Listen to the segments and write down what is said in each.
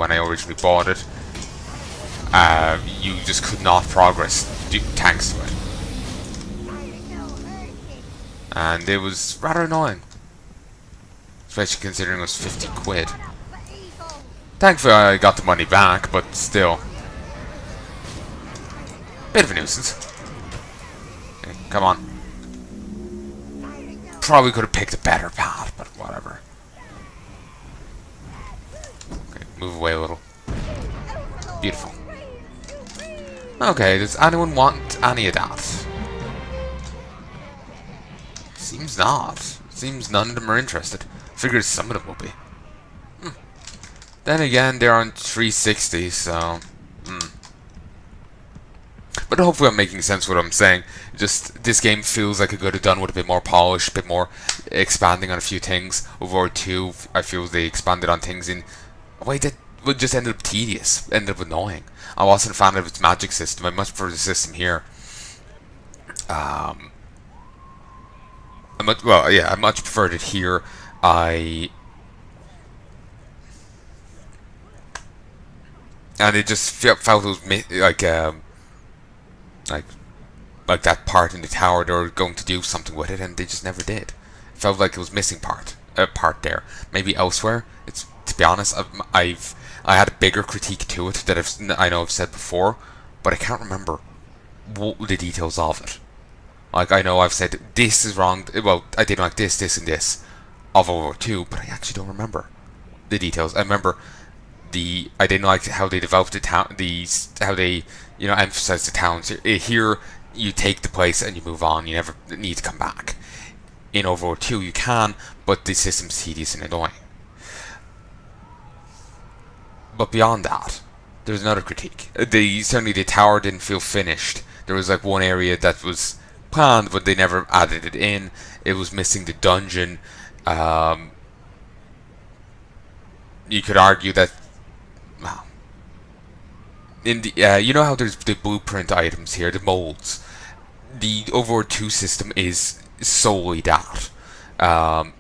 when I originally bought it. You just could not progress tanks to it. And it was rather annoying. Especially considering it was 50 quid. Thankfully I got the money back, but still. Bit of a nuisance. Okay, come on. Probably could have picked a better path, but whatever. Okay, move away a little. Beautiful. Okay, does anyone want any of that? Seems not. Seems none of them are interested. Figures some of them will be. Then again, they're on 360, so... But hopefully I'm making sense of what I'm saying. Just, this game feels like it could have done with a bit more polish, a bit more expanding on a few things. Overlord 2, I feel they expanded on things in a way that would just ended up tedious, ended up annoying. I wasn't a fan of its magic system. I much prefer the system here. I much preferred it here. And it just felt it was like that part in the tower. They were going to do something with it, and they just never did. It felt like it was missing a part there. Maybe elsewhere. It's, to be honest, I had a bigger critique to it that I know I've said before, but I can't remember the details of it. Like, I know I've said this is wrong. Well, I didn't like this, this, and this of Overlord 2, but I actually don't remember the details. I remember I didn't like how they developed the town, how they emphasized the towns. Here, you take the place and you move on. You never need to come back. In Overlord 2, you can, but the system's tedious and annoying. But beyond that, there's another critique. Certainly the tower didn't feel finished. There was like one area that was planned, but they never added it in. It was missing the dungeon. You could argue that, well, in the you know how there's the blueprint items here, the molds. The Overlord 2 system is solely that.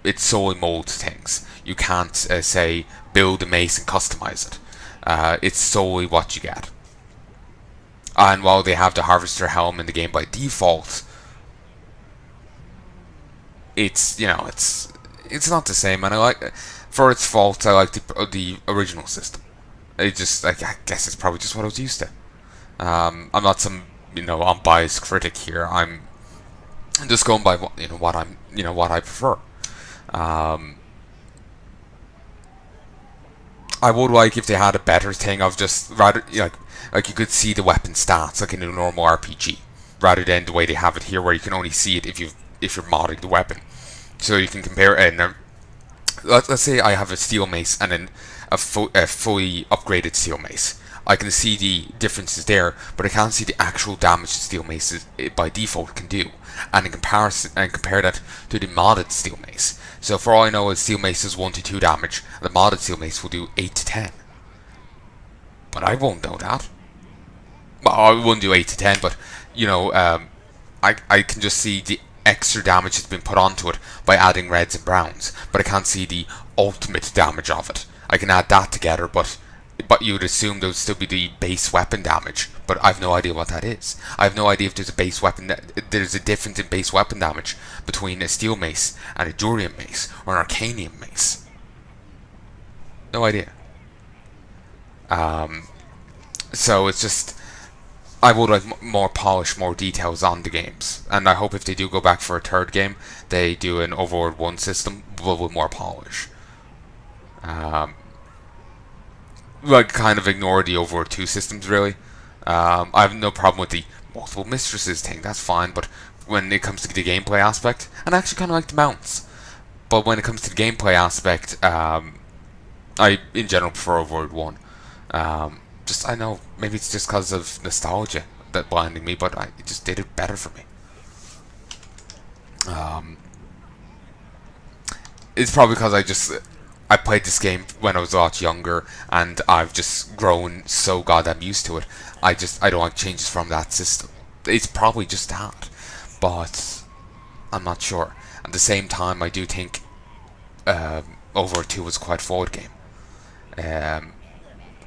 It solely molds things. You can't say build a mace and customize it. It's solely what you get. And while they have the Harvester Helm in the game by default, it's it's not the same. And for its fault, I like the original system. I guess it's probably just what I was used to. I'm not some unbiased critic here. I'm just going by what I prefer. I would like if they had a better thing of just rather like you could see the weapon stats like in a normal RPG, rather than the way they have it here, where you can only see it if you're modding the weapon. So you can compare it. And let's say I have a steel mace and then a fully upgraded steel mace. I can see the differences there, but I can't see the actual damage the steel mace by default can do, and in comparison, and compare that to the modded steel mace. So for all I know, a steel mace is 1 to 2 damage. The modded steel mace will do 8 to 10. But I won't know that. Well, I wouldn't do 8 to 10, but I can just see the extra damage that's been put onto it by adding reds and browns, but I can't see the ultimate damage of it. I can add that together, but you would assume there would still be the base weapon damage, but I have no idea what that is. I have no idea if there's a base weapon. There's a difference in base weapon damage between a steel mace and a durian mace or an arcanium mace. No idea. So it's just, I would like more polish, more details on the games, and I hope if they do go back for a third game, they do an Overlord 1 system but with more polish. Kind of ignore the Overlord 2 systems, really. I have no problem with the multiple mistresses thing, that's fine, but when it comes to the gameplay aspect, and I actually kind of like the mounts, but when it comes to the gameplay aspect, I in general prefer Overlord 1. I know, maybe it's just because of nostalgia that blinding me, but it just did it better for me. It's probably because I played this game when I was a lot younger, and I've just grown so goddamn used to it. I don't like changes from that system. It's probably just that, but I'm not sure. At the same time, I do think Overlord 2 was quite a forward game.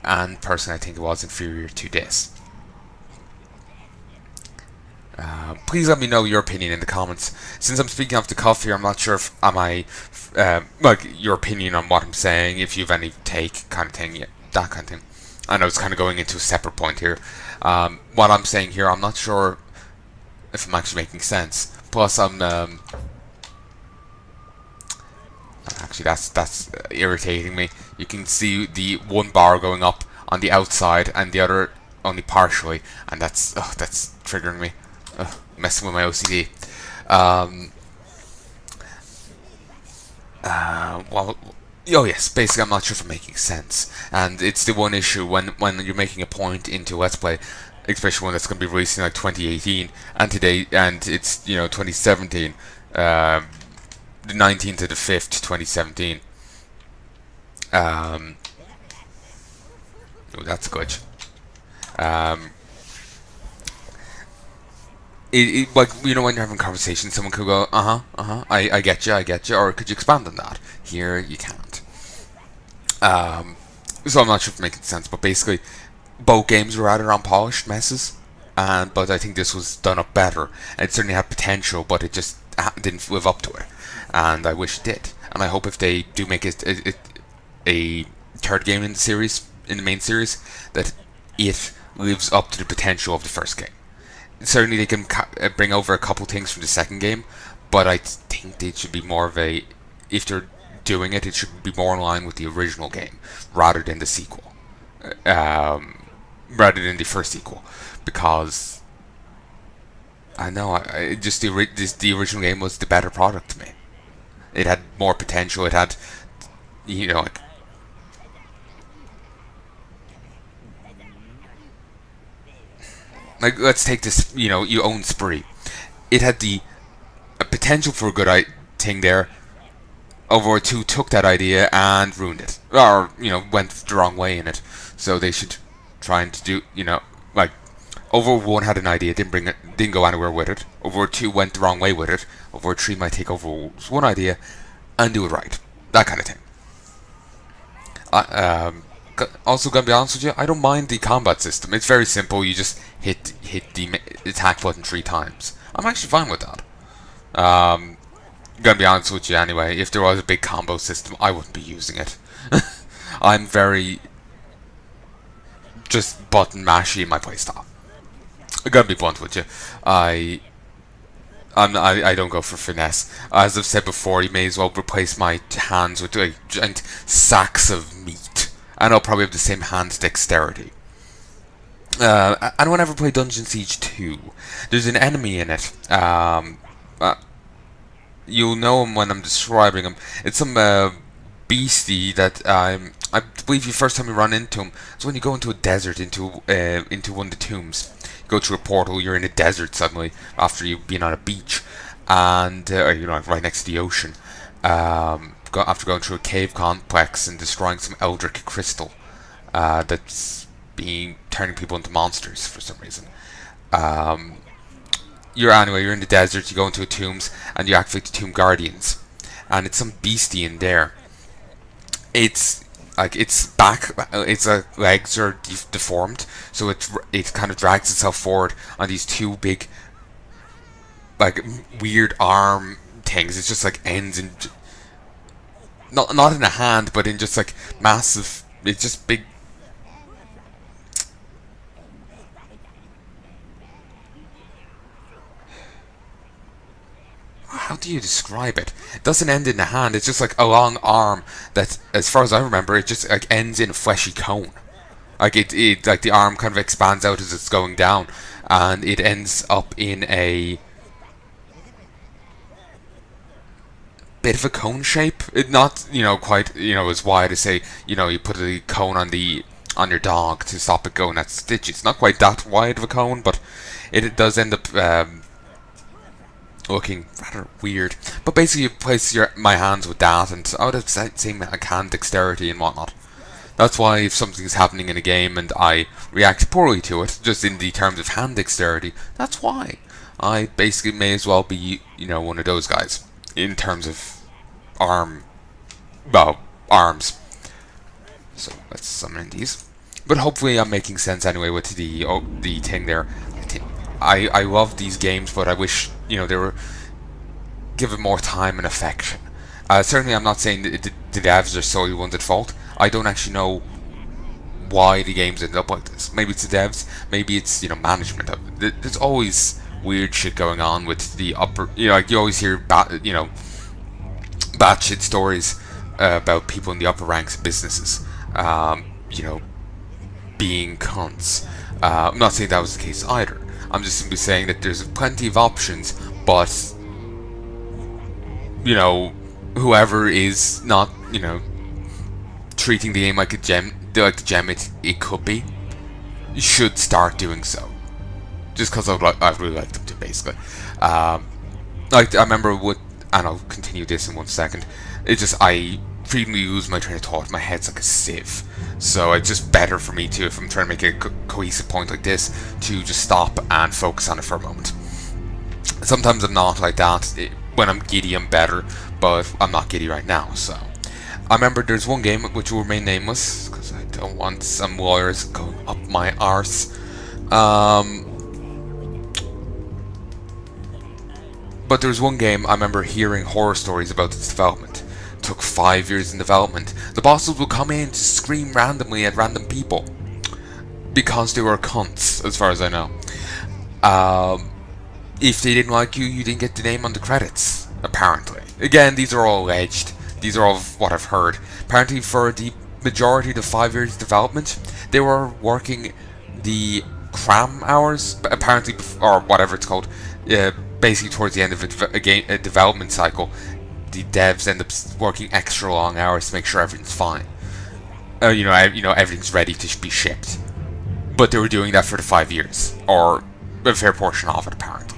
and personally I think it was inferior to this. Please let me know your opinion in the comments. Since I'm speaking off the cuff here, I'm not sure if like your opinion on what I'm saying, if you have any take kind of thing, yeah, that kind of thing. I know it's kind of going into a separate point here. What I'm saying here, I'm not sure if I'm actually making sense. Plus, actually that's irritating me. You can see the one bar going up on the outside and the other only partially, and that's triggering me, messing with my OCD. Well, oh yes, basically I'm not sure if I'm making sense, and it's the one issue when you're making a point into Let's Play, especially one that's going to be released in like 2018, and today, and it's 2017, the 19th of the 5th, 2017. Oh, that's a glitch. Like, when you're having a conversation, someone could go, I get you, or could you expand on that? Here, you can't. So I'm not sure if I'm making sense, but basically, both games were rather unpolished messes, but I think this was done up better. And it certainly had potential, but it just didn't live up to it, and I wish it did. And I hope if they do make it a third game in the series, in the main series, that it lives up to the potential of the first game. Certainly they can bring over a couple things from the second game, but I think they should be more of a, if they're doing it, it should be more in line with the original game rather than the sequel, rather than the first sequel, because I know just the original game was the better product to me. It had more potential. It had, like let's take this, you own Spree. It had the potential for a good thing there. Overlord 2 took that idea and ruined it, or went the wrong way in it. So they should try and do, like Overlord 1 had an idea, didn't go anywhere with it. Overlord 2 went the wrong way with it. Overlord 3 might take Overlord's one idea and do it right, that kind of thing. Also, gonna be honest with you, I don't mind the combat system. It's very simple. You just hit the attack button 3 times. I'm actually fine with that. Gonna be honest with you anyway, if there was a big combo system, I wouldn't be using it. I'm very just button mashy in my playstyle. I'm gonna be blunt with you. I don't go for finesse. As I've said before, you may as well replace my hands with giant sacks of meat, and I'll probably have the same hand dexterity. And whenever I play Dungeon Siege 2, there's an enemy in it. You'll know him when I'm describing him. It's some beastie that I believe the first time you run into him is when you go into a desert, into one of the tombs. You go through a portal, you're in a desert suddenly after you've been on a beach, and right next to the ocean. After going through a cave complex and destroying some eldritch crystal that's turning people into monsters for some reason. You're in the desert, you go into a tombs, and you activate the tomb guardians, and it's some beastie in there. Its legs are deformed, so it kind of drags itself forward on these two big, like, weird arm things. It's just like ends in, not in a hand, but in just like massive. It's just big. How do you describe it? It doesn't end in a hand. It's just like a long arm that, as far as I remember, it just like ends in a fleshy cone. Like like the arm kind of expands out as it's going down, and it ends up in a bit of a cone shape. It not quite as wide as, say, you put a cone on your dog to stop it going at stitches. It's not quite that wide of a cone, but it does end up looking rather weird. But basically you place my hands with that, and I would have same like hand dexterity and whatnot. That's why if something's happening in a game and I react poorly to it, just in the terms of hand dexterity, that's why I basically may as well be one of those guys in terms of arms. So let's summon these. But hopefully I'm making sense anyway with the thing there. I love these games, but I wish, you know, they were given more time and affection. Certainly, I'm not saying that the devs are solely ones at fault. I don't actually know why the games end up like this. Maybe it's the devs. Maybe it's, you know, management. There's always weird shit going on with the upper. You know, like you always hear batshit stories about people in the upper ranks of businesses. You know, being cunts. I'm not saying that was the case either. I'm just simply saying that there's plenty of options, but you know, whoever is not, you know, treating the game like a gem, like the gem it could be, should start doing so. Just because I'd really like them to, basically. Like I remember and I'll continue this in 1 second. It just I frequently lose my train of thought. My head's like a sieve, so it's just better for me to, if I'm trying to make a cohesive point like this, to just stop and focus on it for a moment. Sometimes I'm not like that. When I'm giddy, I'm better, but I'm not giddy right now. So I remember there's one game which will remain nameless because I don't want some lawyers going up my arse. But there's one game I remember hearing horror stories about its development. It took 5 years in development. The bosses would come in to scream randomly at random people because they were cunts, as far as I know. If they didn't like you, you didn't get the name on the credits, apparently. Again, these are all alleged. These are all what I've heard. Apparently, for the majority of the 5 years development, they were working the cram hours, apparently, or whatever it's called. Basically, towards the end of a development cycle, the devs end up working extra long hours to make sure everything's fine. You know, everything's ready to be shipped. But they were doing that for the 5 years, or a fair portion of it, apparently.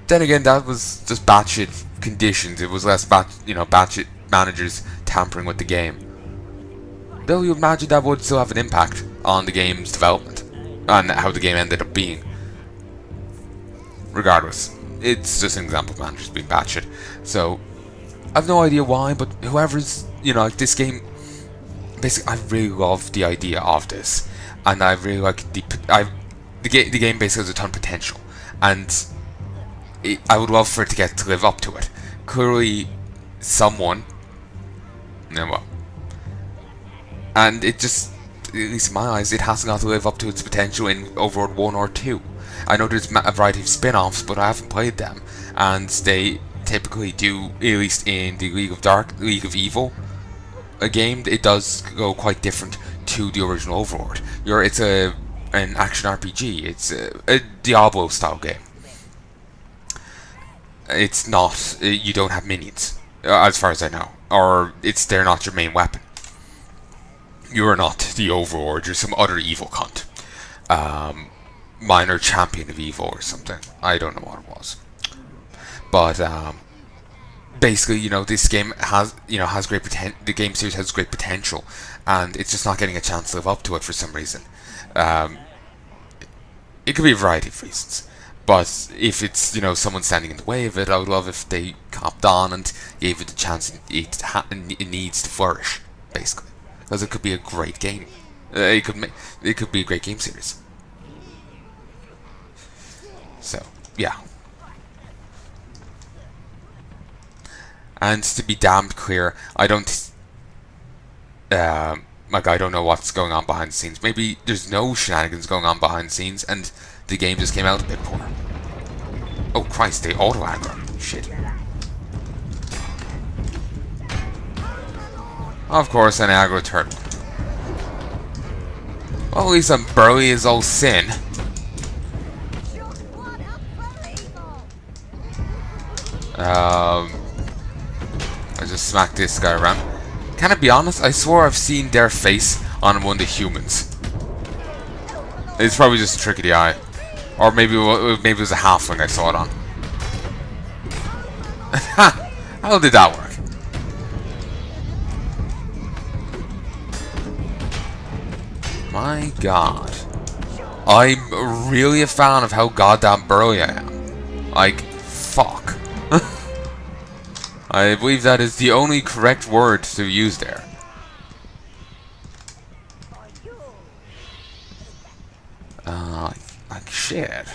Then again, that was just batshit conditions. It was less batshit managers tampering with the game. Though you imagine that would still have an impact on the game's development and how the game ended up being. Regardless, it's just an example of managers being batshit. So I've no idea why, but whoever's, you know, like this game. Basically, I really love the idea of this, and I really like the game. Basically has a ton of potential, and I would love for it to live up to it. Clearly, someone, well, and it just, at least in my eyes, it hasn't got to live up to its potential in Overlord 1 or 2. I know there's a variety of spin-offs, but I haven't played them, and they typically do, at least in the League of Evil, a game, it does go quite different to the original Overlord. It's an action RPG. It's a Diablo style game. It's not. You don't have minions, as far as I know, or they're not your main weapon. You are not the Overlord. You're some other evil cunt, minor champion of evil or something. I don't know what it was, but basically, you know, this game has great potential. The game series has great potential, and it's just not getting a chance to live up to it for some reason. It could be a variety of reasons, but if it's, you know, someone standing in the way of it, I would love if they copped on and gave it the chance it needs to flourish, basically, because it could be a great game. It could be a great game series. So yeah. And to be damned clear, I don't know what's going on behind the scenes. Maybe there's no shenanigans going on behind the scenes, and the game just came out a bit poor. Oh Christ, they auto aggro. Shit. Of course, an aggro turtle. Well, at least I'm burly as old sin. I just smacked this guy around. Can I be honest? I swore I've seen their face on one of the humans. It's probably just a trick of the eye. Or maybe it was a halfling I saw it on. How did that work? My god. I'm really a fan of how goddamn burly I am. Like, fuck. I believe that is the only correct word to use there. Like shit.